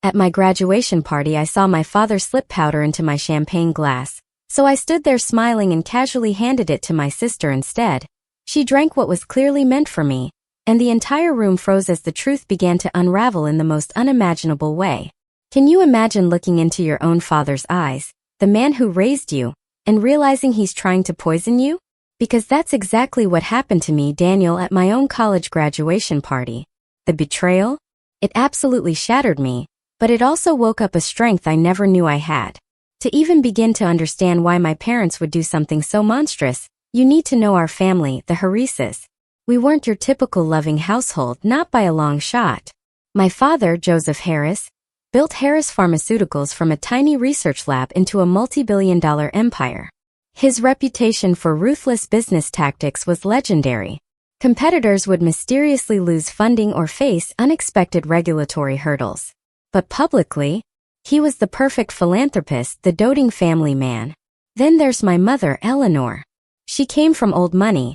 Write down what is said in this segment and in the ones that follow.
At my graduation party, I saw my father slip powder into my champagne glass, so I stood there smiling and casually handed it to my sister instead. She drank what was clearly meant for me, and the entire room froze as the truth began to unravel in the most unimaginable way. Can you imagine looking into your own father's eyes, the man who raised you, and realizing he's trying to poison you? Because that's exactly what happened to me, Daniel, at my own college graduation party. The betrayal? It absolutely shattered me, but it also woke up a strength I never knew I had. To even begin to understand why my parents would do something so monstrous, you need to know our family, the Harrises. We weren't your typical loving household, not by a long shot. My father, Joseph Harris, built Harris Pharmaceuticals from a tiny research lab into a multi-billion-dollar empire. His reputation for ruthless business tactics was legendary. Competitors would mysteriously lose funding or face unexpected regulatory hurdles. But publicly, he was the perfect philanthropist, the doting family man. Then there's my mother, Eleanor. She came from old money.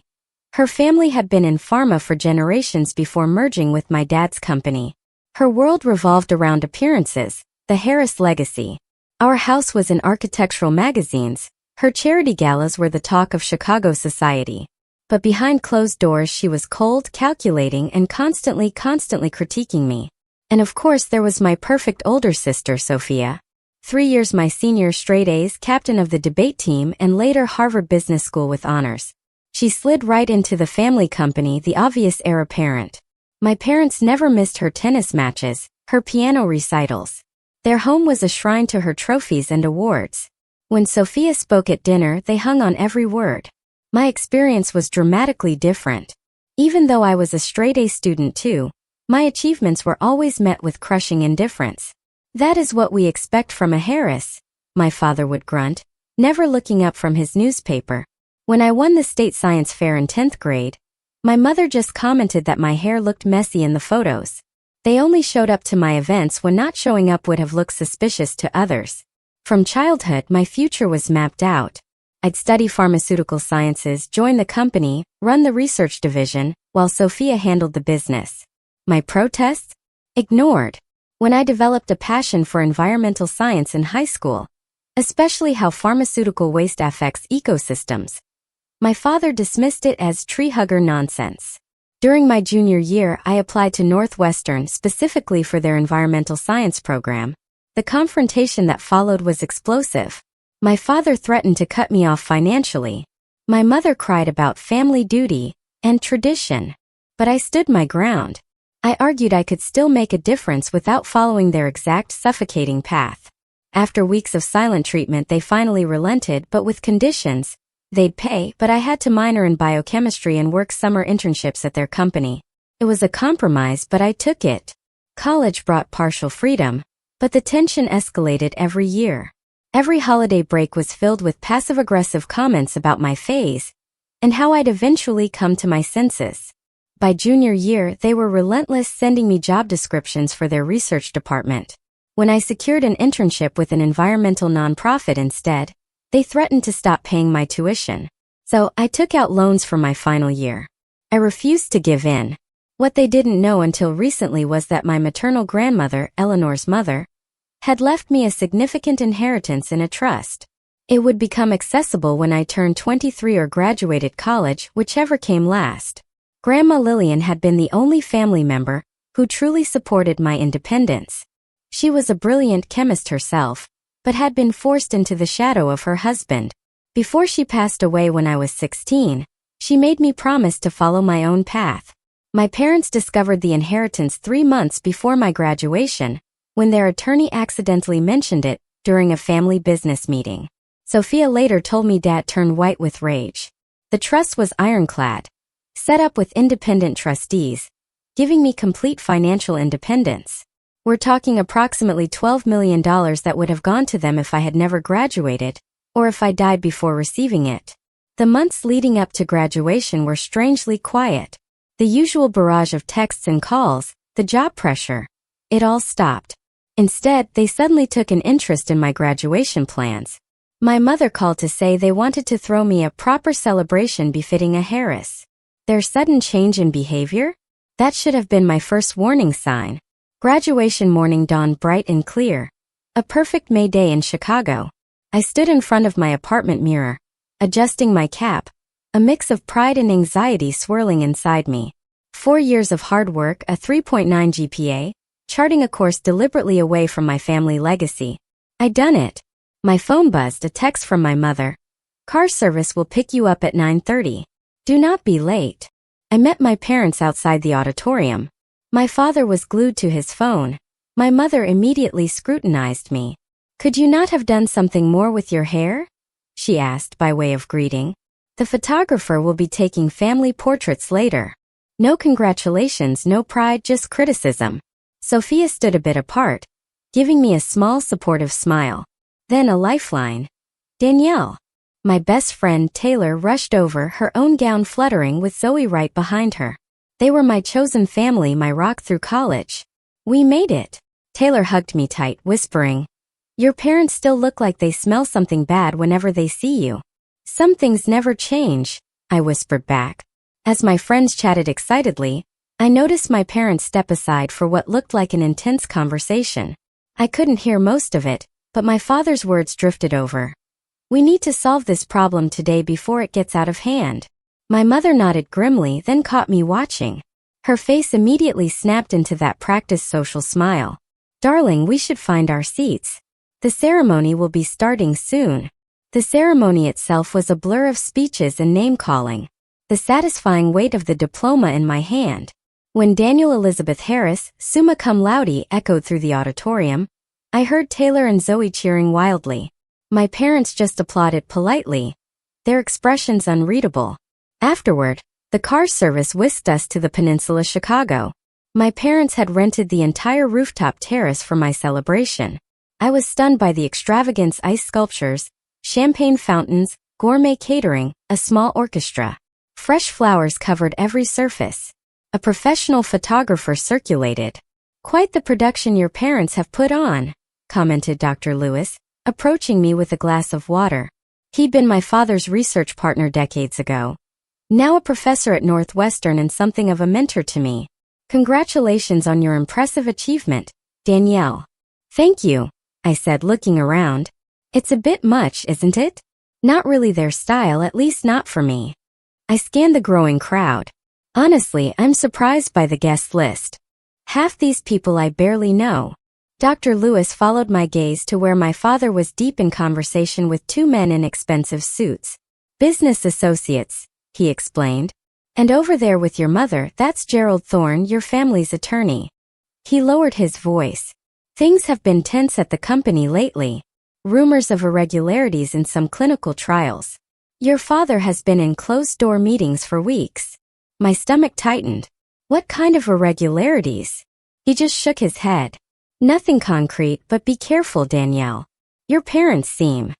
Her family had been in pharma for generations before merging with my dad's company. Her world revolved around appearances, the Harris legacy. Our house was in architectural magazines. Her charity galas were the talk of Chicago society. But behind closed doors she was cold, calculating, and constantly critiquing me. And of course there was my perfect older sister, Sophia. 3 years my senior, straight A's, captain of the debate team, and later Harvard Business School with honors. She slid right into the family company, the obvious heir apparent. My parents never missed her tennis matches, her piano recitals. Their home was a shrine to her trophies and awards. When Sophia spoke at dinner, they hung on every word. My experience was dramatically different. Even though I was a straight-A student too, my achievements were always met with crushing indifference. That is what we expect from a Harris, my father would grunt, never looking up from his newspaper. When I won the state science fair in 10th grade, my mother just commented that my hair looked messy in the photos. They only showed up to my events when not showing up would have looked suspicious to others. From childhood, my future was mapped out. I'd study pharmaceutical sciences, join the company, run the research division, while Sophia handled the business. My protests? Ignored. When I developed a passion for environmental science in high school, especially how pharmaceutical waste affects ecosystems, my father dismissed it as tree-hugger nonsense. During my junior year, I applied to Northwestern specifically for their environmental science program. The confrontation that followed was explosive. My father threatened to cut me off financially. My mother cried about family duty and tradition. But I stood my ground. I argued I could still make a difference without following their exact suffocating path. After weeks of silent treatment, they finally relented, but with conditions. They'd pay, but I had to minor in biochemistry and work summer internships at their company. It was a compromise, but I took it. College brought partial freedom, but the tension escalated every year. Every holiday break was filled with passive-aggressive comments about my phase and how I'd eventually come to my senses. By junior year, they were relentless, sending me job descriptions for their research department. When I secured an internship with an environmental nonprofit instead, they threatened to stop paying my tuition. So I took out loans for my final year. I refused to give in. What they didn't know until recently was that my maternal grandmother, Eleanor's mother, had left me a significant inheritance in a trust. It would become accessible when I turned 23 or graduated college, whichever came last. Grandma Lillian had been the only family member who truly supported my independence. She was a brilliant chemist herself, but had been forced into the shadow of her husband. Before she passed away when I was 16, she made me promise to follow my own path. My parents discovered the inheritance 3 months before my graduation, when their attorney accidentally mentioned it during a family business meeting. Sophia later told me Dad turned white with rage. The trust was ironclad, set up with independent trustees, giving me complete financial independence. We're talking approximately $12 million that would have gone to them if I had never graduated, or if I died before receiving it. The months leading up to graduation were strangely quiet. The usual barrage of texts and calls, the job pressure, it all stopped. Instead, they suddenly took an interest in my graduation plans. My mother called to say they wanted to throw me a proper celebration befitting a Harris. Their sudden change in behavior? That should have been my first warning sign. Graduation morning dawned bright and clear. A perfect May day in Chicago. I stood in front of my apartment mirror, adjusting my cap, a mix of pride and anxiety swirling inside me. 4 years of hard work, a 3.9 GPA, charting a course deliberately away from my family legacy. I'd done it. My phone buzzed, a text from my mother. Car service will pick you up at 9:30. Do not be late. I met my parents outside the auditorium. My father was glued to his phone. My mother immediately scrutinized me. Could you not have done something more with your hair? She asked by way of greeting. The photographer will be taking family portraits later. No congratulations, no pride, just criticism. Sophia stood a bit apart, giving me a small supportive smile. Then a lifeline. Danielle. My best friend Taylor rushed over, her own gown fluttering with Zoe right behind her. They were my chosen family, my rock through college. We made it. Taylor hugged me tight, whispering, "Your parents still look like they smell something bad whenever they see you." "Some things never change," I whispered back. As my friends chatted excitedly, I noticed my parents step aside for what looked like an intense conversation. I couldn't hear most of it, but my father's words drifted over. "We need to solve this problem today before it gets out of hand." My mother nodded grimly, then caught me watching. Her face immediately snapped into that practiced social smile. "Darling, we should find our seats. The ceremony will be starting soon." The ceremony itself was a blur of speeches and name-calling. The satisfying weight of the diploma in my hand. When Daniel Elizabeth Harris, summa cum laude, echoed through the auditorium, I heard Taylor and Zoe cheering wildly. My parents just applauded politely, their expressions unreadable. Afterward, the car service whisked us to the Peninsula Chicago. My parents had rented the entire rooftop terrace for my celebration. I was stunned by the extravagance: ice sculptures, champagne fountains, gourmet catering, a small orchestra. Fresh flowers covered every surface. A professional photographer circulated. "Quite the production your parents have put on," commented Dr. Lewis, approaching me with a glass of water. He'd been my father's research partner decades ago. Now a professor at Northwestern and something of a mentor to me. "Congratulations on your impressive achievement, Danielle." "Thank you," I said, looking around. "It's a bit much, isn't it?" "Not really their style, at least not for me." I scanned the growing crowd. Honestly, I'm surprised by the guest list. Half these people I barely know. Dr. Lewis followed my gaze to where my father was deep in conversation with two men in expensive suits. "Business associates," he explained. "And over there with your mother, that's Gerald Thorne, your family's attorney." He lowered his voice. "Things have been tense at the company lately. Rumors of irregularities in some clinical trials. Your father has been in closed-door meetings for weeks." My stomach tightened. What kind of irregularities? He just shook his head. "Nothing concrete, but be careful, Danielle. Your parents seem..."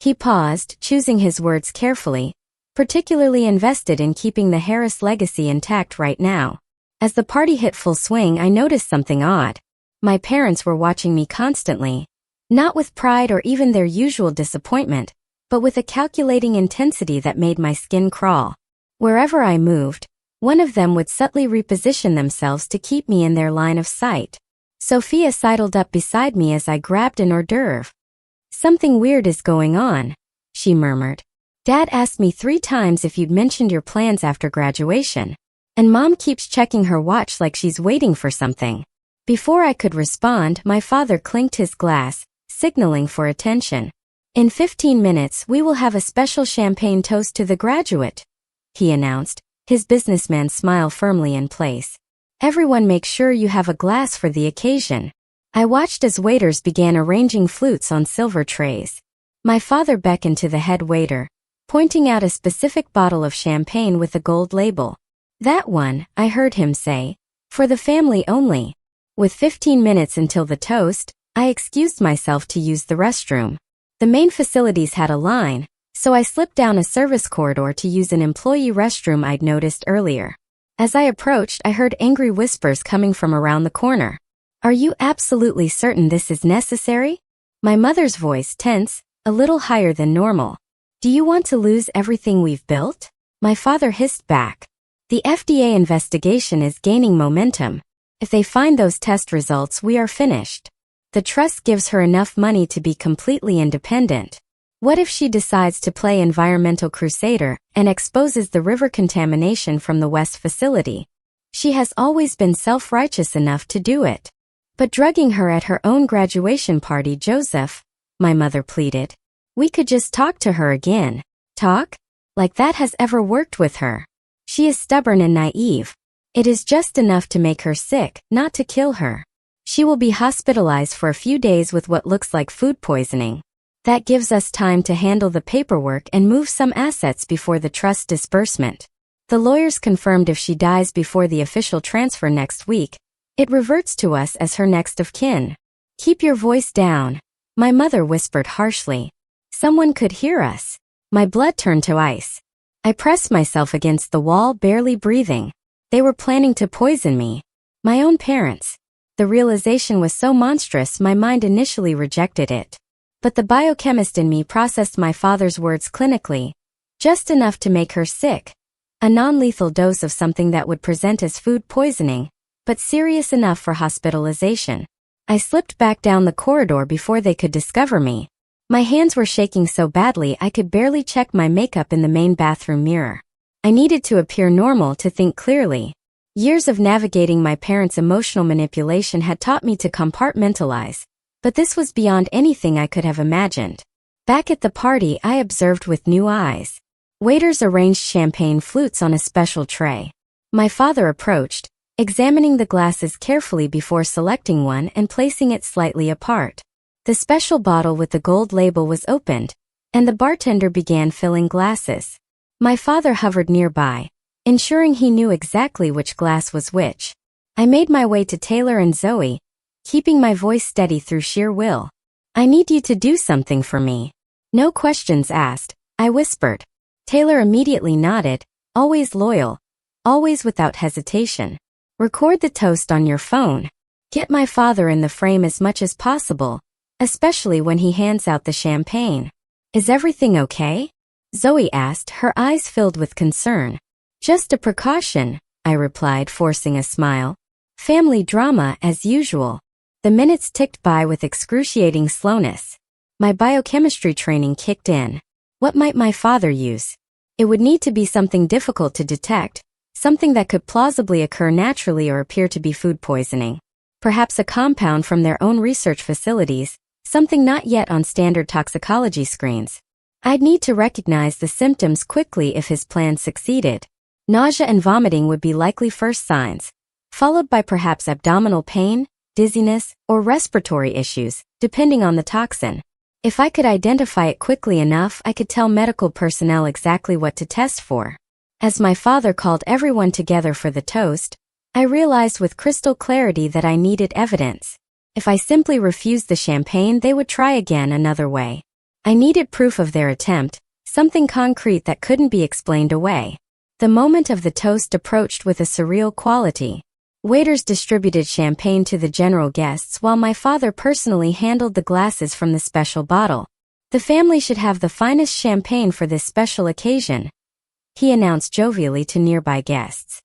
He paused, choosing his words carefully, particularly invested in keeping the Harris legacy intact right now. As the party hit full swing, I noticed something odd. My parents were watching me constantly, not with pride or even their usual disappointment, but with a calculating intensity that made my skin crawl. Wherever I moved, one of them would subtly reposition themselves to keep me in their line of sight. Sophia sidled up beside me as I grabbed an hors d'oeuvre. "Something weird is going on," she murmured. "Dad asked me 3 times if you'd mentioned your plans after graduation. And Mom keeps checking her watch like she's waiting for something." Before I could respond, my father clinked his glass, signaling for attention. "In 15 minutes, we will have a special champagne toast to the graduate," he announced, his businessman smile firmly in place. "Everyone make sure you have a glass for the occasion." I watched as waiters began arranging flutes on silver trays. My father beckoned to the head waiter, pointing out a specific bottle of champagne with a gold label. "That one," I heard him say, "for the family only." With 15 minutes until the toast, I excused myself to use the restroom. The main facilities had a line, so I slipped down a service corridor to use an employee restroom I'd noticed earlier. As I approached, I heard angry whispers coming from around the corner. "Are you absolutely certain this is necessary?" My mother's voice tense, a little higher than normal. "Do you want to lose everything we've built?" My father hissed back. "The FDA investigation is gaining momentum. If they find those test results, we are finished. The trust gives her enough money to be completely independent. What if she decides to play environmental crusader and exposes the river contamination from the West facility? She has always been self-righteous enough to do it. But drugging her at her own graduation party, Joseph, my mother pleaded. We could just talk to her again. Talk? Like that has ever worked with her. She is stubborn and naive. It is just enough to make her sick, not to kill her. She will be hospitalized for a few days with what looks like food poisoning. That gives us time to handle the paperwork and move some assets before the trust disbursement. The lawyers confirmed if she dies before the official transfer next week, it reverts to us as her next of kin. Keep your voice down, my mother whispered harshly. Someone could hear us. My blood turned to ice. I pressed myself against the wall, barely breathing. They were planning to poison me. My own parents. The realization was so monstrous my mind initially rejected it. But the biochemist in me processed my father's words clinically. Just enough to make her sick. A non-lethal dose of something that would present as food poisoning, but serious enough for hospitalization. I slipped back down the corridor before they could discover me. My hands were shaking so badly I could barely check my makeup in the main bathroom mirror. I needed to appear normal to think clearly. Years of navigating my parents' emotional manipulation had taught me to compartmentalize, but this was beyond anything I could have imagined. Back at the party, I observed with new eyes. Waiters arranged champagne flutes on a special tray. My father approached, examining the glasses carefully before selecting one and placing it slightly apart. The special bottle with the gold label was opened, and the bartender began filling glasses. My father hovered nearby, ensuring he knew exactly which glass was which. I made my way to Taylor and Zoe, keeping my voice steady through sheer will. I need you to do something for me. No questions asked, I whispered. Taylor immediately nodded, always loyal, always without hesitation. Record the toast on your phone. Get my father in the frame as much as possible, especially when he hands out the champagne. Is everything okay? Zoe asked, her eyes filled with concern. Just a precaution, I replied, forcing a smile. Family drama as usual. The minutes ticked by with excruciating slowness. My biochemistry training kicked in. What might my father use? It would need to be something difficult to detect, something that could plausibly occur naturally or appear to be food poisoning. Perhaps a compound from their own research facilities, something not yet on standard toxicology screens. I'd need to recognize the symptoms quickly if his plan succeeded. Nausea and vomiting would be likely first signs, followed by perhaps abdominal pain, dizziness, or respiratory issues, depending on the toxin. If I could identify it quickly enough, I could tell medical personnel exactly what to test for. As my father called everyone together for the toast, I realized with crystal clarity that I needed evidence. If I simply refused the champagne, they would try again another way. I needed proof of their attempt, something concrete that couldn't be explained away. The moment of the toast approached with a surreal quality. Waiters distributed champagne to the general guests while my father personally handled the glasses from the special bottle. The family should have the finest champagne for this special occasion, he announced jovially to nearby guests.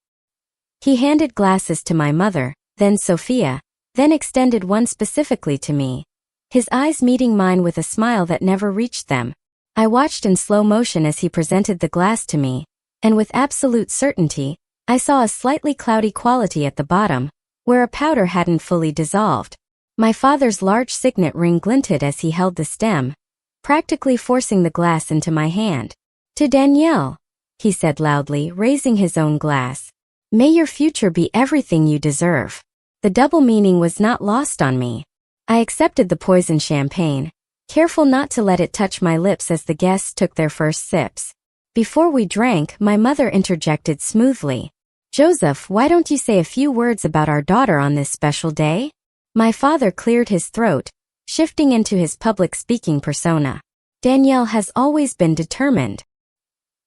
He handed glasses to my mother, then Sophia, then extended one specifically to me, his eyes meeting mine with a smile that never reached them. I watched in slow motion as he presented the glass to me, and with absolute certainty, I saw a slightly cloudy quality at the bottom, where a powder hadn't fully dissolved. My father's large signet ring glinted as he held the stem, practically forcing the glass into my hand. To Danielle, he said loudly, raising his own glass. May your future be everything you deserve. The double meaning was not lost on me. I accepted the poison champagne, careful not to let it touch my lips as the guests took their first sips. Before we drank, my mother interjected smoothly. Joseph, why don't you say a few words about our daughter on this special day? My father cleared his throat, shifting into his public speaking persona. Danielle has always been determined.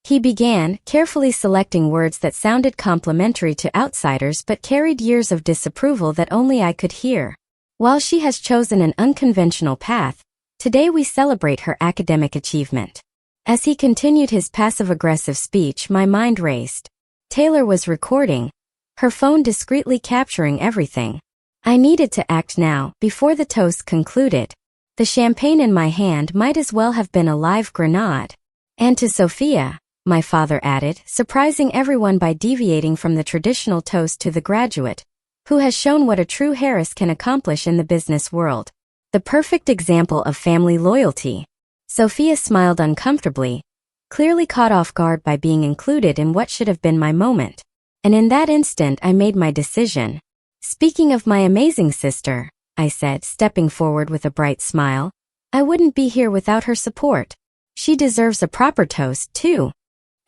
He began, carefully selecting words that sounded complimentary to outsiders but carried years of disapproval that only I could hear. While she has chosen an unconventional path, today we celebrate her academic achievement. As he continued his passive-aggressive speech, my mind raced. Taylor was recording, her phone discreetly capturing everything. I needed to act now, before the toast concluded. The champagne in my hand might as well have been a live grenade. And to Sophia, my father added, surprising everyone by deviating from the traditional toast to the graduate, who has shown what a true Harris can accomplish in the business world. The perfect example of family loyalty. Sophia smiled uncomfortably, clearly caught off guard by being included in what should have been my moment. And in that instant I made my decision. Speaking of my amazing sister, I said, stepping forward with a bright smile, I wouldn't be here without her support. She deserves a proper toast, too.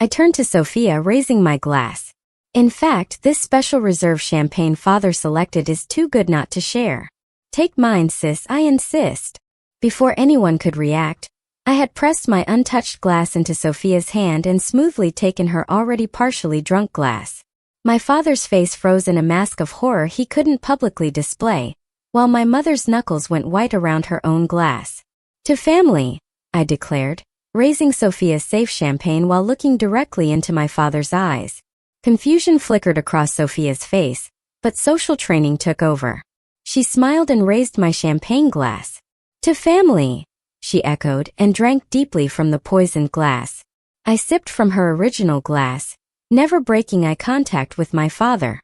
I turned to Sophia, raising my glass. In fact, this special reserve champagne father selected is too good not to share. Take mine, sis, I insist. Before anyone could react, I had pressed my untouched glass into Sophia's hand and smoothly taken her already partially drunk glass. My father's face froze in a mask of horror he couldn't publicly display, while my mother's knuckles went white around her own glass. To family, I declared, raising Sophia's safe champagne while looking directly into my father's eyes. Confusion flickered across Sophia's face, but social training took over. She smiled and raised my champagne glass. To family, she echoed and drank deeply from the poisoned glass. I sipped from her original glass, never breaking eye contact with my father.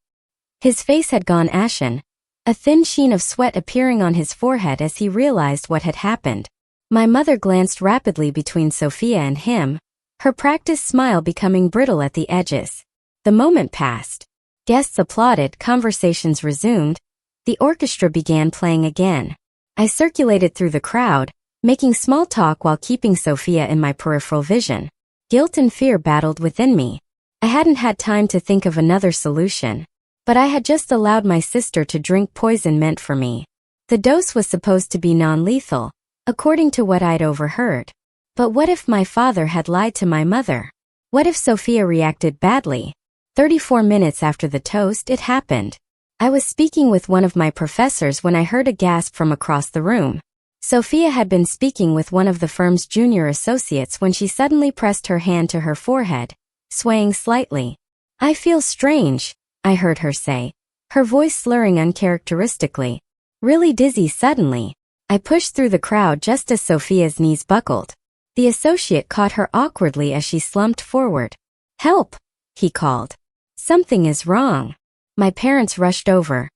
His face had gone ashen, a thin sheen of sweat appearing on his forehead as he realized what had happened. My mother glanced rapidly between Sophia and him, her practiced smile becoming brittle at the edges. The moment passed. Guests applauded, conversations resumed, the orchestra began playing again. I circulated through the crowd, making small talk while keeping Sophia in my peripheral vision. Guilt and fear battled within me. I hadn't had time to think of another solution, but I had just allowed my sister to drink poison meant for me. The dose was supposed to be non-lethal, according to what I'd overheard. But what if my father had lied to my mother? What if Sophia reacted badly? 34 minutes after the toast, it happened. I was speaking with one of my professors when I heard a gasp from across the room. Sophia had been speaking with one of the firm's junior associates when she suddenly pressed her hand to her forehead, swaying slightly. I feel strange, I heard her say, her voice slurring uncharacteristically. Really dizzy suddenly. I pushed through the crowd just as Sophia's knees buckled. The associate caught her awkwardly as she slumped forward. Help, he called. Something is wrong. My parents rushed over,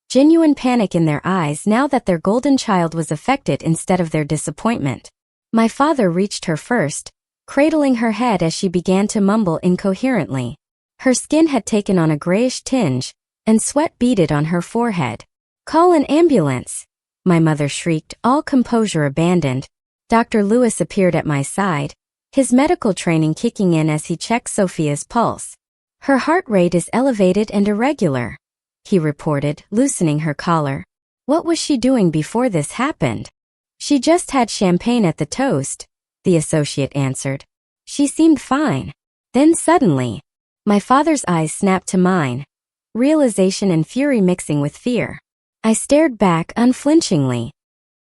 genuine panic in their eyes now that their golden child was affected instead of their disappointment. My father reached her first, cradling her head as she began to mumble incoherently. Her skin had taken on a grayish tinge, and sweat beaded on her forehead. Call an ambulance, my mother shrieked, all composure abandoned. Dr. Lewis appeared at my side, his medical training kicking in as he checked Sophia's pulse. Her heart rate is elevated and irregular, he reported, loosening her collar. What was she doing before this happened? She just had champagne at the toast, the associate answered. She seemed fine. Then suddenly, my father's eyes snapped to mine, realization and fury mixing with fear. I stared back unflinchingly.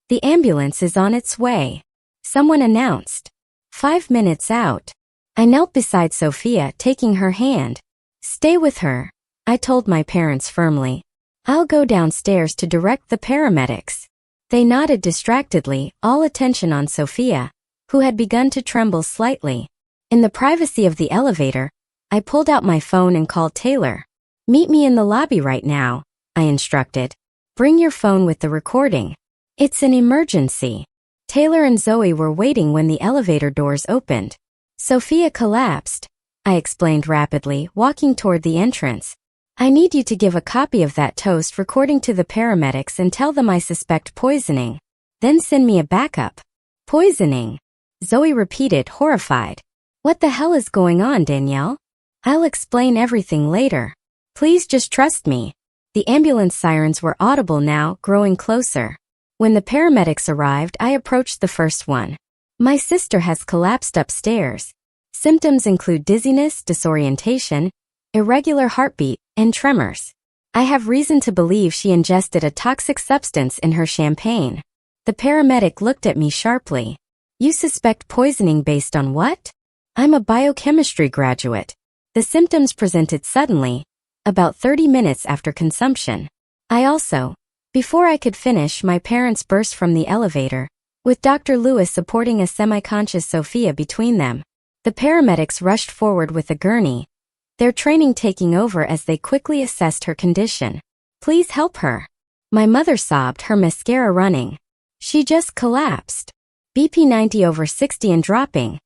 The ambulance is on its way, someone announced. 5 minutes out. I knelt beside Sophia, taking her hand. Stay with her, I told my parents firmly. I'll go downstairs to direct the paramedics. They nodded distractedly, all attention on Sophia, who had begun to tremble slightly. In the privacy of the elevator, I pulled out my phone and called Taylor. Meet me in the lobby right now, I instructed. Bring your phone with the recording. It's an emergency. Taylor and Zoe were waiting when the elevator doors opened. Sophia collapsed, I explained rapidly, walking toward the entrance. I need you to give a copy of that toast recording to the paramedics and tell them I suspect poisoning. Then send me a backup. Poisoning? Zoe repeated, horrified. What the hell is going on, Danielle? I'll explain everything later. Please just trust me. The ambulance sirens were audible now, growing closer. When the paramedics arrived, I approached the first one. My sister has collapsed upstairs. Symptoms include dizziness, disorientation, irregular heartbeat, and tremors. I have reason to believe she ingested a toxic substance in her champagne. The paramedic looked at me sharply. You suspect poisoning based on what? I'm a biochemistry graduate. The symptoms presented suddenly, about 30 minutes after consumption. Before I could finish, my parents burst from the elevator, with Dr. Lewis supporting a semi-conscious Sophia between them. The paramedics rushed forward with a gurney, their training taking over as they quickly assessed her condition. "Please help her." My mother sobbed, her mascara running. "She just collapsed. BP 90/60 and dropping,"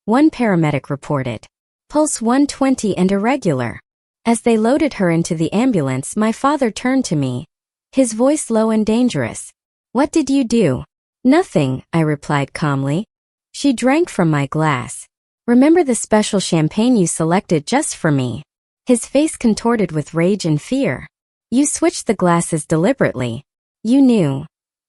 one paramedic reported. "Pulse 120 and irregular." As they loaded her into the ambulance, my father turned to me, his voice low and dangerous. "What did you do?" "Nothing," I replied calmly. "She drank from my glass. Remember the special champagne you selected just for me?" His face contorted with rage and fear. "You switched the glasses deliberately. You knew."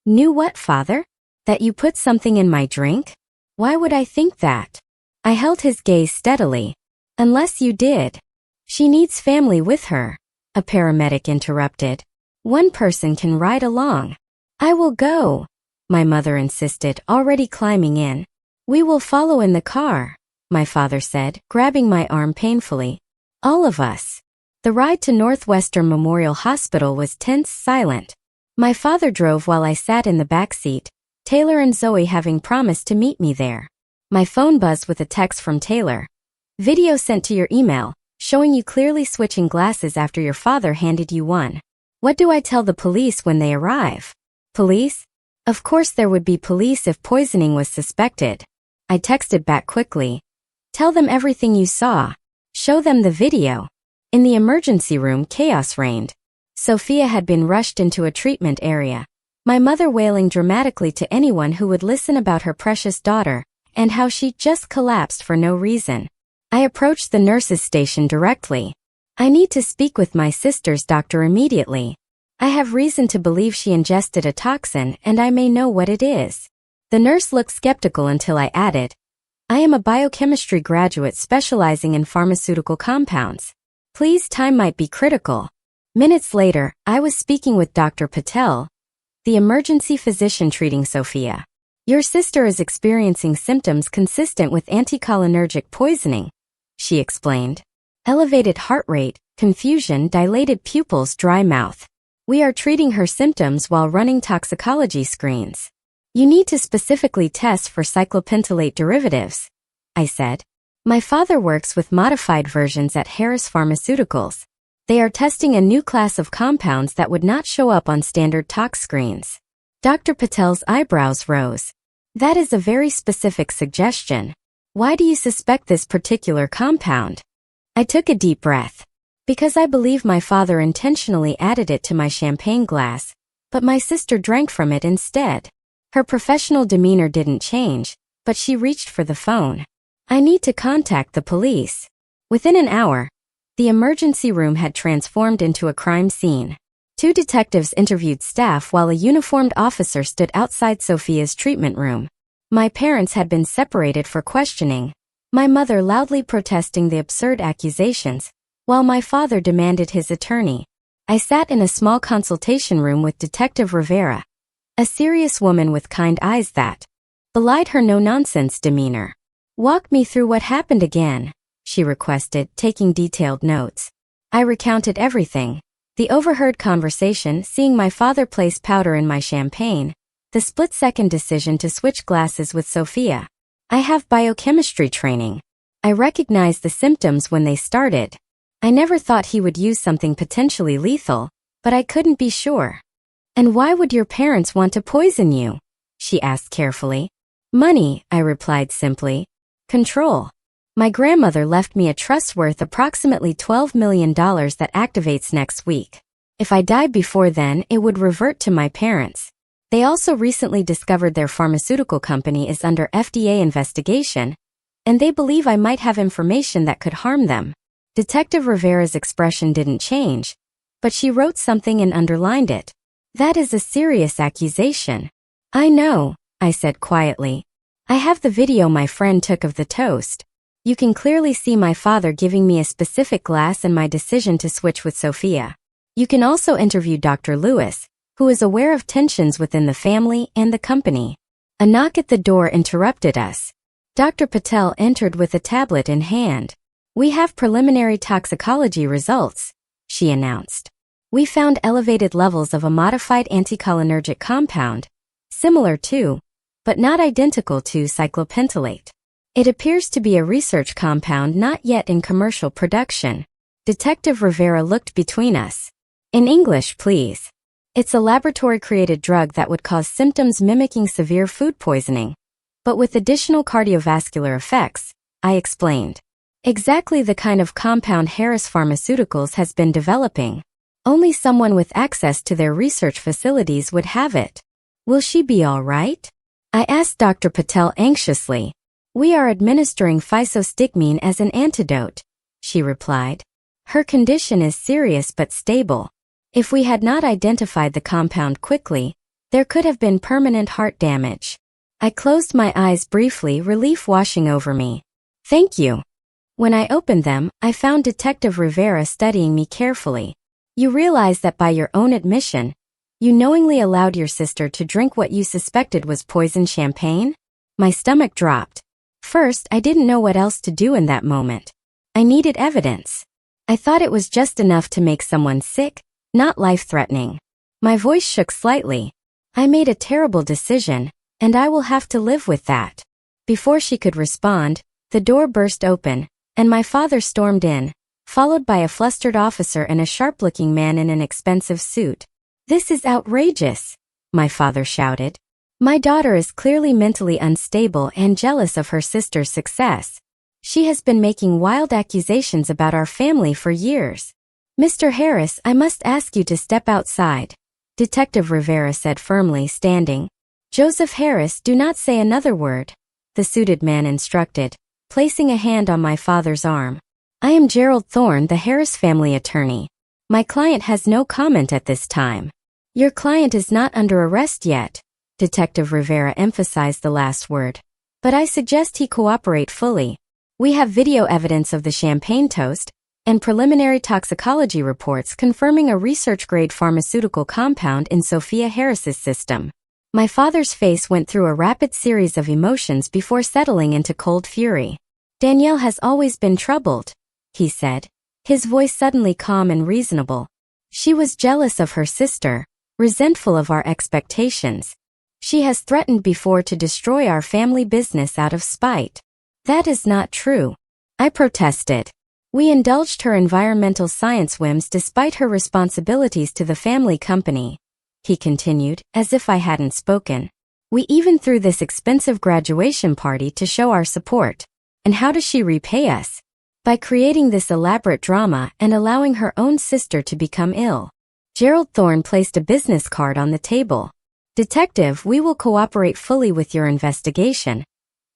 "Knew what, father? That you put something in my drink?" "Why would I think that?" I held his gaze steadily. "Unless you did." "She needs family with her," a paramedic interrupted. "One person can ride along." "I will go," my mother insisted, already climbing in. "We will follow in the car," my father said, grabbing my arm painfully. "All of us." The ride to Northwestern Memorial Hospital was tense, silent. My father drove while I sat in the back seat, Taylor and Zoe having promised to meet me there. My phone buzzed with a text from Taylor. "Video sent to your email, showing you clearly switching glasses after your father handed you one. What do I tell the police when they arrive?" "Police? Of course there would be police if poisoning was suspected." I texted back quickly. "Tell them everything you saw. Show them the video." In the emergency room, chaos reigned. Sophia had been rushed into a treatment area, my mother wailing dramatically to anyone who would listen about her precious daughter, and how she just collapsed for no reason. I approached the nurse's station directly. "I need to speak with my sister's doctor immediately. I have reason to believe she ingested a toxin and I may know what it is." The nurse looked skeptical until I added, "I am a biochemistry graduate specializing in pharmaceutical compounds. Please, time might be critical." Minutes later, I was speaking with Dr. Patel, the emergency physician treating Sophia. "Your sister is experiencing symptoms consistent with anticholinergic poisoning," she explained. "Elevated heart rate, confusion, dilated pupils, dry mouth. We are treating her symptoms while running toxicology screens. You need to specifically test for cyclopentolate derivatives," I said. "My father works with modified versions at Harris Pharmaceuticals. They are testing a new class of compounds that would not show up on standard tox screens." Dr. Patel's eyebrows rose. "That is a very specific suggestion. Why do you suspect this particular compound?" I took a deep breath. "Because I believe my father intentionally added it to my champagne glass, but my sister drank from it instead." Her professional demeanor didn't change, but she reached for the phone. "I need to contact the police." Within an hour, the emergency room had transformed into a crime scene. 2 detectives interviewed staff while a uniformed officer stood outside Sophia's treatment room. My parents had been separated for questioning, my mother loudly protesting the absurd accusations, while my father demanded his attorney. I sat in a small consultation room with Detective Rivera, a serious woman with kind eyes that belied her no-nonsense demeanor. "Walk me through what happened again," she requested, taking detailed notes. I recounted everything. The overheard conversation, seeing my father place powder in my champagne, the split-second decision to switch glasses with Sophia. I have biochemistry training. I recognized the symptoms when they started. I never thought he would use something potentially lethal, but I couldn't be sure. "And why would your parents want to poison you?" she asked carefully. "Money," I replied simply. "Control. My grandmother left me a trust worth approximately $12 million that activates next week. If I died before then, it would revert to my parents. They also recently discovered their pharmaceutical company is under FDA investigation, and they believe I might have information that could harm them." Detective Rivera's expression didn't change, but she wrote something and underlined it. "That is a serious accusation." "I know," I said quietly. "I have the video my friend took of the toast. You can clearly see my father giving me a specific glass and my decision to switch with Sophia. You can also interview Dr. Lewis, who is aware of tensions within the family and the company." A knock at the door interrupted us. Dr. Patel entered with a tablet in hand. "We have preliminary toxicology results," she announced. We found elevated levels of a modified anticholinergic compound, similar to, but not identical to, cyclopentolate. It appears to be a research compound not yet in commercial production. Detective Rivera looked between us. In English, please. It's a laboratory-created drug that would cause symptoms mimicking severe food poisoning, but with additional cardiovascular effects, I explained. Exactly the kind of compound Harris Pharmaceuticals has been developing. Only someone with access to their research facilities would have it. Will she be all right? I asked Dr. Patel anxiously. We are administering physostigmine as an antidote, she replied. Her condition is serious but stable. If we had not identified the compound quickly, there could have been permanent heart damage. I closed my eyes briefly, relief washing over me. Thank you. When I opened them, I found Detective Rivera studying me carefully. You realize that by your own admission, you knowingly allowed your sister to drink what you suspected was poisoned champagne? My stomach dropped. First, I didn't know what else to do in that moment. I needed evidence. I thought it was just enough to make someone sick, not life-threatening. My voice shook slightly. I made a terrible decision, and I will have to live with that. Before she could respond, the door burst open, and my father stormed in, followed by a flustered officer and a sharp-looking man in an expensive suit. This is outrageous, my father shouted. My daughter is clearly mentally unstable and jealous of her sister's success. She has been making wild accusations about our family for years. Mr. Harris, I must ask you to step outside, Detective Rivera said firmly, standing. Joseph Harris, do not say another word, the suited man instructed, placing a hand on my father's arm. I am Gerald Thorne, the Harris family attorney. My client has no comment at this time. Your client is not under arrest yet, Detective Rivera emphasized the last word. But I suggest he cooperate fully. We have video evidence of the champagne toast, and preliminary toxicology reports confirming a research-grade pharmaceutical compound in Sophia Harris's system. My father's face went through a rapid series of emotions before settling into cold fury. Danielle has always been troubled, he said, his voice suddenly calm and reasonable. She was jealous of her sister, resentful of our expectations. She has threatened before to destroy our family business out of spite. That is not true, I protested. We indulged her environmental science whims despite her responsibilities to the family company, he continued, as if I hadn't spoken. We even threw this expensive graduation party to show our support. And how does she repay us? By creating this elaborate drama and allowing her own sister to become ill. Gerald Thorne placed a business card on the table. Detective, we will cooperate fully with your investigation,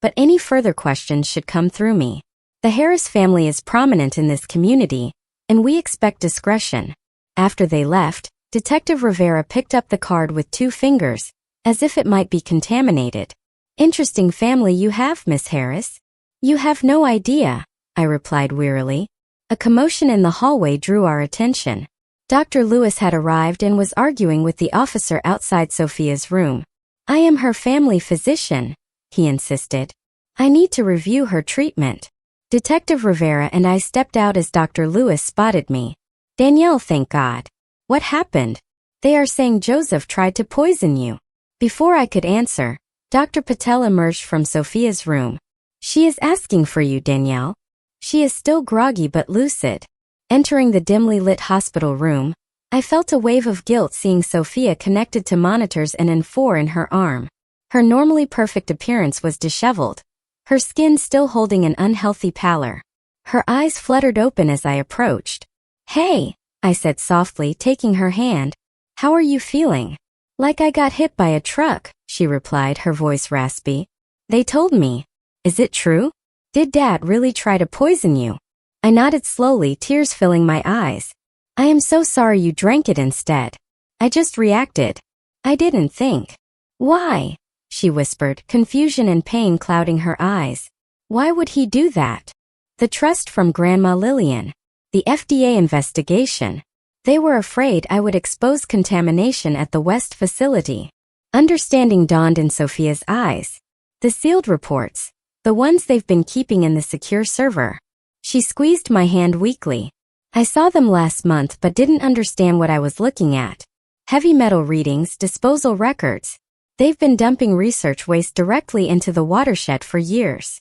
but any further questions should come through me. The Harris family is prominent in this community, and we expect discretion. After they left, Detective Rivera picked up the card with 2 fingers, as if it might be contaminated. Interesting family you have, Miss Harris. You have no idea, I replied wearily. A commotion in the hallway drew our attention. Dr. Lewis had arrived and was arguing with the officer outside Sophia's room. I am her family physician, he insisted. I need to review her treatment. Detective Rivera and I stepped out as Dr. Lewis spotted me. Danielle, thank God. What happened? They are saying Joseph tried to poison you. Before I could answer, Dr. Patel emerged from Sophia's room. She is asking for you, Danielle. She is still groggy but lucid. Entering the dimly lit hospital room, I felt a wave of guilt seeing Sophia connected to monitors and N4 in her arm. Her normally perfect appearance was disheveled, her skin still holding an unhealthy pallor. Her eyes fluttered open as I approached. Hey, I said softly, taking her hand. How are you feeling? Like I got hit by a truck, she replied, her voice raspy. They told me. Is it true? Did Dad really try to poison you? I nodded slowly, tears filling my eyes. I am so sorry you drank it instead. I just reacted. I didn't think. Why? She whispered, confusion and pain clouding her eyes. Why would he do that? The trust from Grandma Lillian. The FDA investigation. They were afraid I would expose contamination at the West facility. Understanding dawned in Sophia's eyes. The sealed reports. The ones they've been keeping in the secure server. She squeezed my hand weakly. I saw them last month but didn't understand what I was looking at. Heavy metal readings, disposal records. They've been dumping research waste directly into the watershed for years.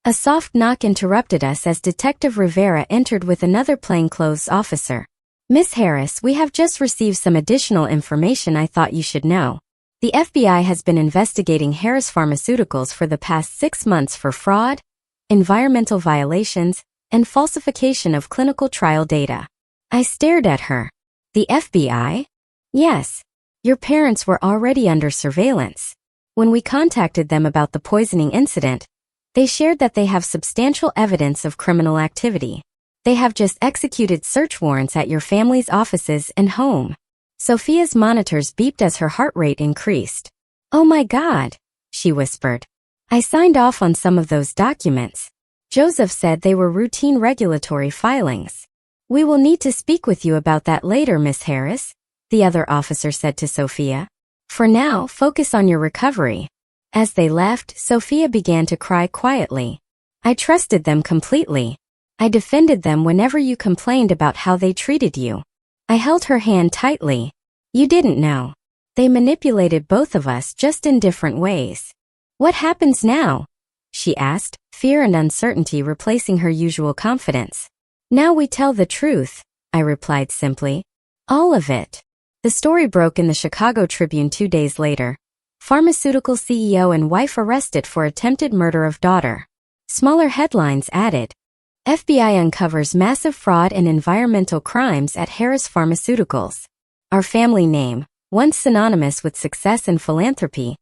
A soft knock interrupted us as Detective Rivera entered with another plainclothes officer. Miss Harris, we have just received some additional information I thought you should know. The FBI has been investigating Harris Pharmaceuticals for the past 6 months for fraud, environmental violations, and falsification of clinical trial data. I stared at her. The FBI? Yes. Your parents were already under surveillance. When we contacted them about the poisoning incident, they shared that they have substantial evidence of criminal activity. They have just executed search warrants at your family's offices and home. Sophia's monitors beeped as her heart rate increased. Oh my God, she whispered. I signed off on some of those documents. Joseph said they were routine regulatory filings. We will need to speak with you about that later, Miss Harris, the other officer said to Sophia. For now, focus on your recovery. As they left, Sophia began to cry quietly. I trusted them completely. I defended them whenever you complained about how they treated you. I held her hand tightly. You didn't know. They manipulated both of us just in different ways. What happens now? She asked, fear and uncertainty replacing her usual confidence. Now we tell the truth, I replied simply. All of it. The story broke in the Chicago Tribune 2 days later. Pharmaceutical CEO and wife arrested for attempted murder of daughter. Smaller headlines added. FBI uncovers massive fraud and environmental crimes at Harris Pharmaceuticals. Our family name, once synonymous with success and philanthropy,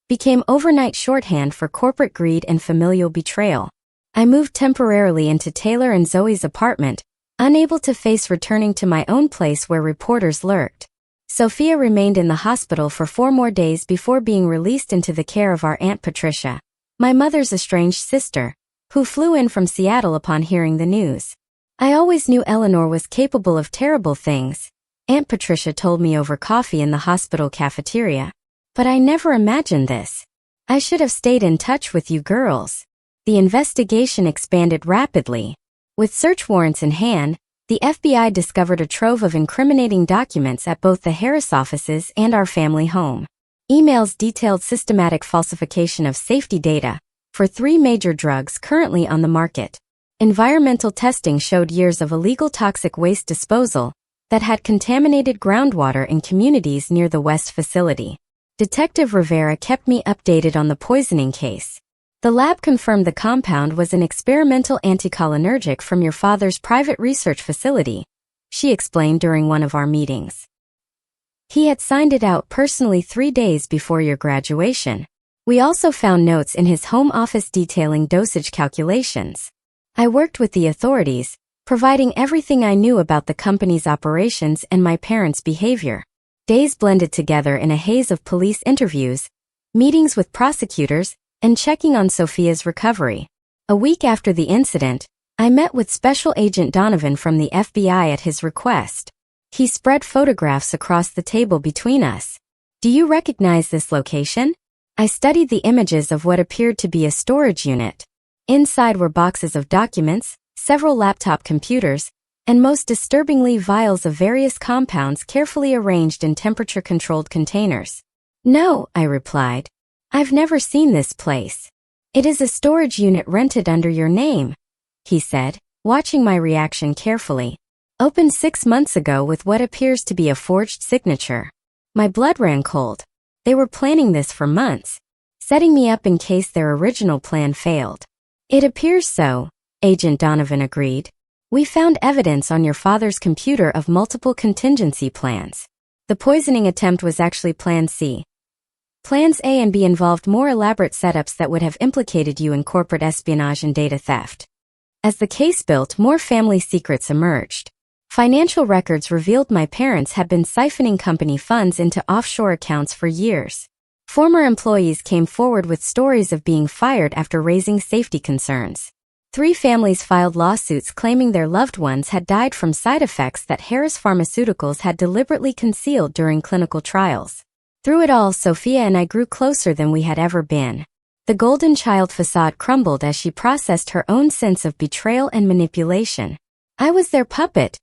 became overnight shorthand for corporate greed and familial betrayal. I moved temporarily into Taylor and Zoe's apartment, unable to face returning to my own place where reporters lurked. Sophia remained in the hospital for 4 more days before being released into the care of our Aunt Patricia, my mother's estranged sister, who flew in from Seattle upon hearing the news. I always knew Eleanor was capable of terrible things, Aunt Patricia told me over coffee in the hospital cafeteria. But I never imagined this. I should have stayed in touch with you girls. The investigation expanded rapidly. With search warrants in hand, the FBI discovered a trove of incriminating documents at both the Harris offices and our family home. Emails detailed systematic falsification of safety data for 3 major drugs currently on the market. Environmental testing showed years of illegal toxic waste disposal that had contaminated groundwater in communities near the West facility. Detective Rivera kept me updated on the poisoning case. The lab confirmed the compound was an experimental anticholinergic from your father's private research facility, she explained during one of our meetings. He had signed it out personally 3 days before your graduation. We also found notes in his home office detailing dosage calculations. I worked with the authorities, providing everything I knew about the company's operations and my parents' behavior. Days blended together in a haze of police interviews, meetings with prosecutors, and checking on Sophia's recovery. A week after the incident, I met with Special Agent Donovan from the FBI at his request. He spread photographs across the table between us. Do you recognize this location? I studied the images of what appeared to be a storage unit. Inside were boxes of documents, several laptop computers, and most disturbingly vials of various compounds carefully arranged in temperature-controlled containers. No, I replied. I've never seen this place. It is a storage unit rented under your name, he said, watching my reaction carefully. Opened 6 months ago with what appears to be a forged signature. My blood ran cold. They were planning this for months, setting me up in case their original plan failed. It appears so, Agent Donovan agreed. We found evidence on your father's computer of multiple contingency plans. The poisoning attempt was actually Plan C. Plans A and B involved more elaborate setups that would have implicated you in corporate espionage and data theft. As the case built, more family secrets emerged. Financial records revealed my parents had been siphoning company funds into offshore accounts for years. Former employees came forward with stories of being fired after raising safety concerns. 3 families filed lawsuits claiming their loved ones had died from side effects that Harris Pharmaceuticals had deliberately concealed during clinical trials. Through it all, Sophia and I grew closer than we had ever been. The golden child facade crumbled as she processed her own sense of betrayal and manipulation. I was their puppet,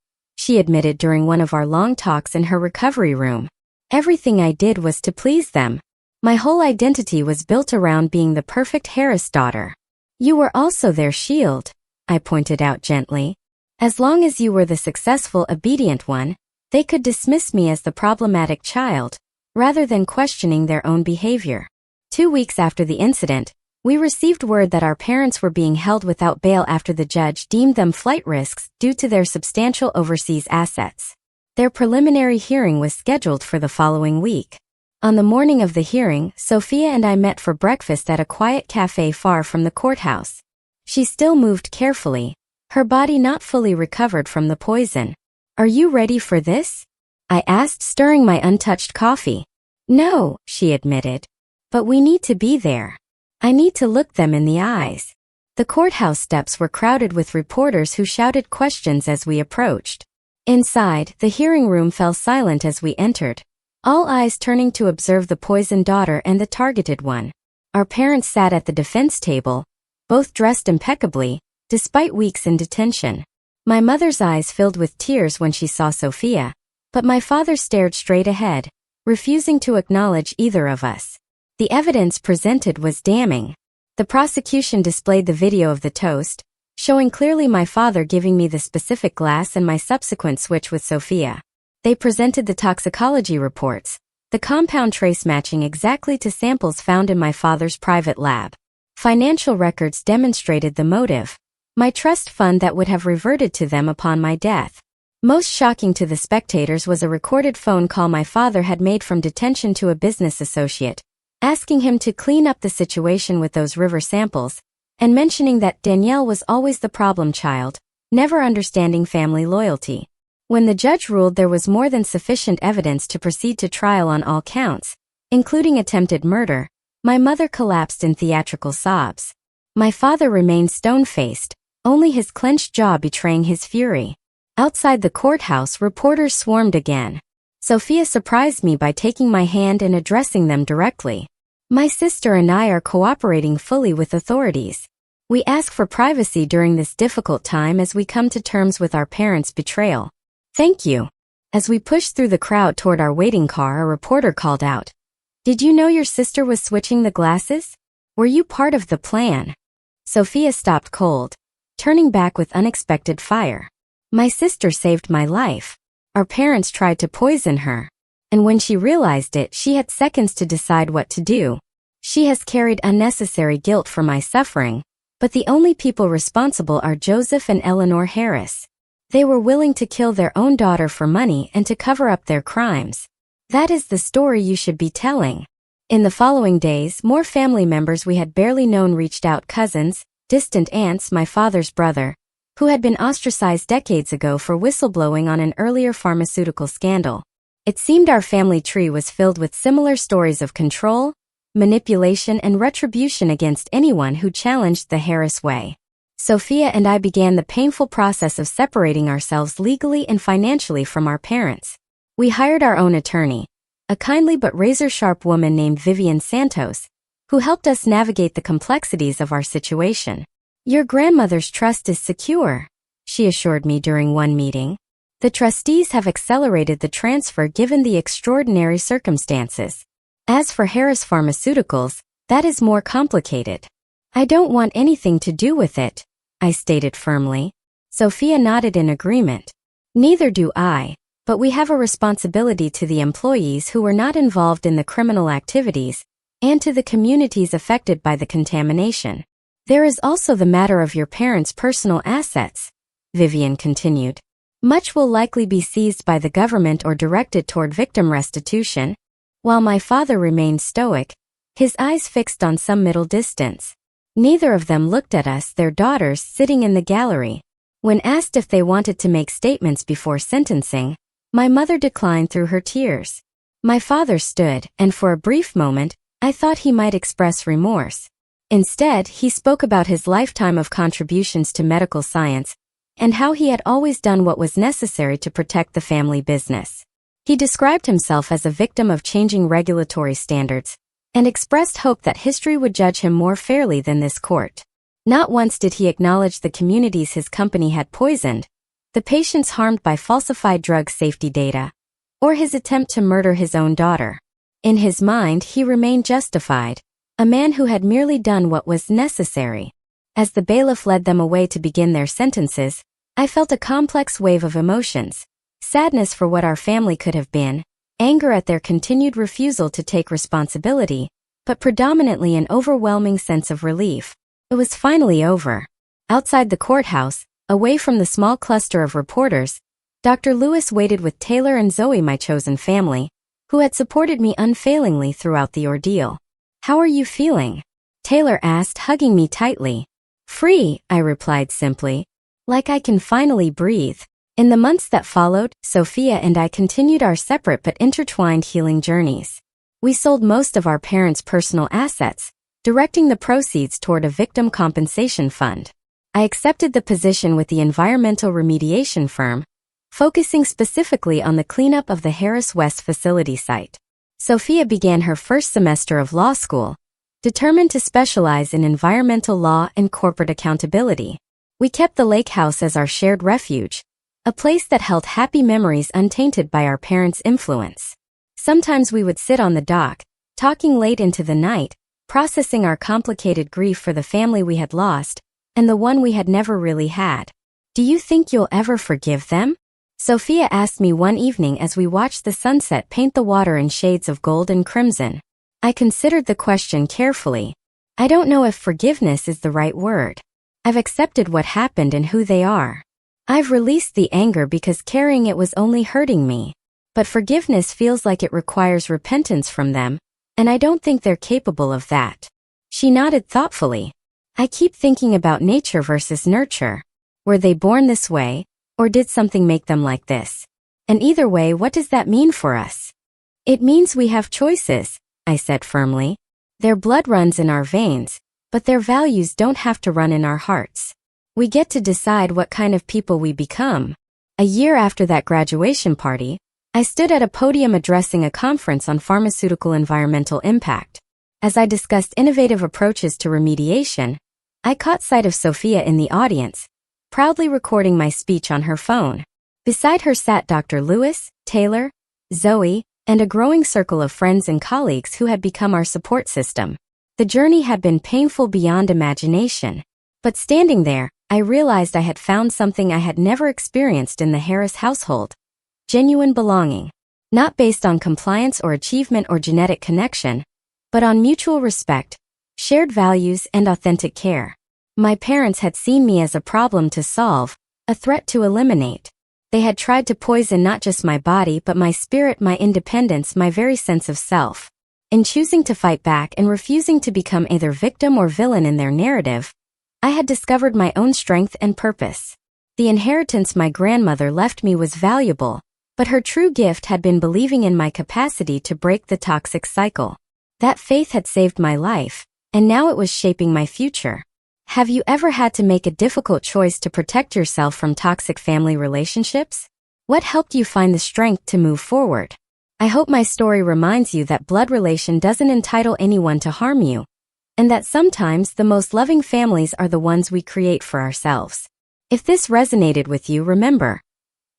she admitted during one of our long talks in her recovery room. Everything I did was to please them. My whole identity was built around being the perfect Harris daughter. You were also their shield, I pointed out gently. As long as you were the successful, obedient one, they could dismiss me as the problematic child, rather than questioning their own behavior. 2 weeks after the incident, we received word that our parents were being held without bail after the judge deemed them flight risks due to their substantial overseas assets. Their preliminary hearing was scheduled for the following week. On the morning of the hearing, Sophia and I met for breakfast at a quiet cafe far from the courthouse. She still moved carefully, her body not fully recovered from the poison. "Are you ready for this?" I asked, stirring my untouched coffee. "No," she admitted. "But we need to be there. I need to look them in the eyes." The courthouse steps were crowded with reporters who shouted questions as we approached. Inside, the hearing room fell silent as we entered, all eyes turning to observe the poisoned daughter and the targeted one. Our parents sat at the defense table, both dressed impeccably, despite weeks in detention. My mother's eyes filled with tears when she saw Sophia, but my father stared straight ahead, refusing to acknowledge either of us. The evidence presented was damning. The prosecution displayed the video of the toast, showing clearly my father giving me the specific glass and my subsequent switch with Sophia. They presented the toxicology reports, the compound trace matching exactly to samples found in my father's private lab. Financial records demonstrated the motive, my trust fund that would have reverted to them upon my death. Most shocking to the spectators was a recorded phone call my father had made from detention to a business associate, asking him to clean up the situation with those river samples, and mentioning that Danielle was always the problem child, never understanding family loyalty. When the judge ruled there was more than sufficient evidence to proceed to trial on all counts, including attempted murder, my mother collapsed in theatrical sobs. My father remained stone-faced, only his clenched jaw betraying his fury. Outside the courthouse, reporters swarmed again. Sophia surprised me by taking my hand and addressing them directly. "My sister and I are cooperating fully with authorities. We ask for privacy during this difficult time as we come to terms with our parents' betrayal. Thank you." As we pushed through the crowd toward our waiting car, a reporter called out, "Did you know your sister was switching the glasses? Were you part of the plan?" Sophia stopped cold, turning back with unexpected fire. "My sister saved my life. Our parents tried to poison her. And when she realized it, she had seconds to decide what to do. She has carried unnecessary guilt for my suffering, but the only people responsible are Joseph and Eleanor Harris. They were willing to kill their own daughter for money and to cover up their crimes. That is the story you should be telling." In the following days, more family members we had barely known reached out, cousins, distant aunts, my father's brother, who had been ostracized decades ago for whistleblowing on an earlier pharmaceutical scandal. It seemed our family tree was filled with similar stories of control, manipulation, and retribution against anyone who challenged the Harris way. Sophia and I began the painful process of separating ourselves legally and financially from our parents. We hired our own attorney, a kindly but razor-sharp woman named Vivian Santos, who helped us navigate the complexities of our situation. "Your grandmother's trust is secure," she assured me during one meeting. "The trustees have accelerated the transfer given the extraordinary circumstances. As for Harris Pharmaceuticals, that is more complicated. I don't want anything to do with it," I stated firmly. Sophia nodded in agreement. "Neither do I, but we have a responsibility to the employees who were not involved in the criminal activities, and to the communities affected by the contamination. There is also the matter of your parents' personal assets," Vivian continued. "Much will likely be seized by the government or directed toward victim restitution." While my father remained stoic, his eyes fixed on some middle distance. Neither of them looked at us, their daughters sitting in the gallery. When asked if they wanted to make statements before sentencing, my mother declined through her tears. My father stood, and for a brief moment, I thought he might express remorse. Instead, he spoke about his lifetime of contributions to medical science, and how he had always done what was necessary to protect the family business. He described himself as a victim of changing regulatory standards, and expressed hope that history would judge him more fairly than this court. Not once did he acknowledge the communities his company had poisoned, the patients harmed by falsified drug safety data, or his attempt to murder his own daughter. In his mind, he remained justified, a man who had merely done what was necessary. As the bailiff led them away to begin their sentences, I felt a complex wave of emotions: sadness for what our family could have been, anger at their continued refusal to take responsibility, but predominantly an overwhelming sense of relief. It was finally over. Outside the courthouse, away from the small cluster of reporters, Dr. Lewis waited with Taylor and Zoe, my chosen family, who had supported me unfailingly throughout the ordeal. "How are you feeling?" Taylor asked, hugging me tightly. "Free," I replied simply. "Like I can finally breathe." In the months that followed, Sophia and I continued our separate but intertwined healing journeys. We sold most of our parents' personal assets, directing the proceeds toward a victim compensation fund. I accepted the position with the environmental remediation firm, focusing specifically on the cleanup of the Harris West facility site. Sophia began her first semester of law school, determined to specialize in environmental law and corporate accountability. We kept the lake house as our shared refuge, a place that held happy memories untainted by our parents' influence. Sometimes we would sit on the dock, talking late into the night, processing our complicated grief for the family we had lost, and the one we had never really had. "Do you think you'll ever forgive them?" Sophia asked me one evening as we watched the sunset paint the water in shades of gold and crimson. I considered the question carefully. I don't know if forgiveness is the right word. I've accepted what happened and who they are. I've released the anger because carrying it was only hurting me. But forgiveness feels like it requires repentance from them, and I don't think they're capable of that. She nodded thoughtfully. I keep thinking about nature versus nurture. Were they born this way, or did something make them like this? And either way, what does that mean for us? "It means we have choices," I said firmly. "Their blood runs in our veins, but their values don't have to run in our hearts. We get to decide what kind of people we become." A year after that graduation party, I stood at a podium addressing a conference on pharmaceutical environmental impact. As I discussed innovative approaches to remediation, I caught sight of Sophia in the audience, proudly recording my speech on her phone. Beside her sat Dr. Lewis, Taylor, Zoe, and a growing circle of friends and colleagues who had become our support system. The journey had been painful beyond imagination, but standing there, I realized I had found something I had never experienced in the Harris household: genuine belonging, not based on compliance or achievement or genetic connection, but on mutual respect, shared values, and authentic care. My parents had seen me as a problem to solve, a threat to eliminate. They had tried to poison not just my body but my spirit, my independence, my very sense of self. In choosing to fight back and refusing to become either victim or villain in their narrative, I had discovered my own strength and purpose. The inheritance my grandmother left me was valuable, but her true gift had been believing in my capacity to break the toxic cycle. That faith had saved my life, and now it was shaping my future. Have you ever had to make a difficult choice to protect yourself from toxic family relationships? What helped you find the strength to move forward? I hope my story reminds you that blood relation doesn't entitle anyone to harm you, and that sometimes the most loving families are the ones we create for ourselves. If this resonated with you, remember,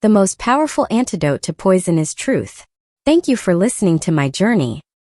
the most powerful antidote to poison is truth. Thank you for listening to my journey.